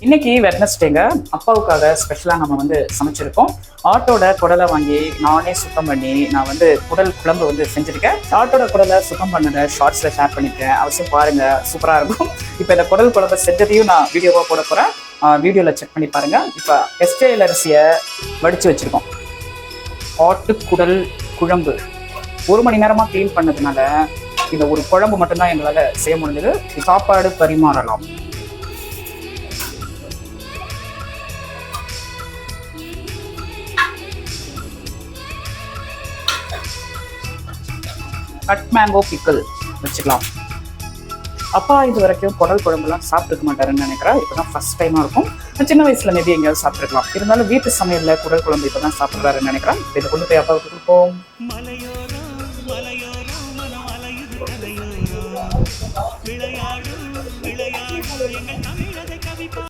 இன்னைக்கு வெட்னஸ்டேங்க. அப்பாவுக்காக ஸ்பெஷலாக நம்ம சமைச்சிருக்கோம். ஆட்டோட குடலை வாங்கி நானே சுத்தம் பண்ணி நான் குடல் குழம்பு செஞ்சிருக்கேன். ஆட்டோட குடலை சுத்தம் பண்ணதை ஷார்ட்ஸில் ஷேர் பண்ணிக்கிறேன். அவசியம் பாருங்க, சூப்பராக இருக்கும். இப்போ இந்த குடல் குழம்பு செஞ்சதையும் நான் வீடியோவாக போட போகிறேன். வீடியோவில் செக் பண்ணி பாருங்க. இப்போ எஸ்டேல் அரிசியை வடித்து வச்சுருக்கோம். ஆட்டு குடல் குழம்பு 1 மணி நேரமாக க்ளீன் பண்ணதுனால இந்த ஒரு குழம்பு மட்டும்தான் எங்களால் செய்ய முடிஞ்சது. சாப்பாடு பரிமாறலாம். கட் மேங்கோ பிக்கல் வச்சுக்கலாம். அப்பா இது வரைக்கும் குடல் குழம்புலாம் சாப்பிட்டுக்க மாட்டாருன்னு நினைக்கிறேன். இப்போதான் ஃபர்ஸ்ட் டைமாக இருக்கும். சின்ன வயசுல மேபி எங்கேயாவது சாப்பிட்டுருக்கலாம். இருந்தாலும் வீட்டு சமையலில் குடல் குழம்பு இப்போ தான் சாப்பிட்றாருன்னு நினைக்கிறேன். இதை கொண்டு போய் அப்பாவுக்கு கொடுப்போம். மலையோரம்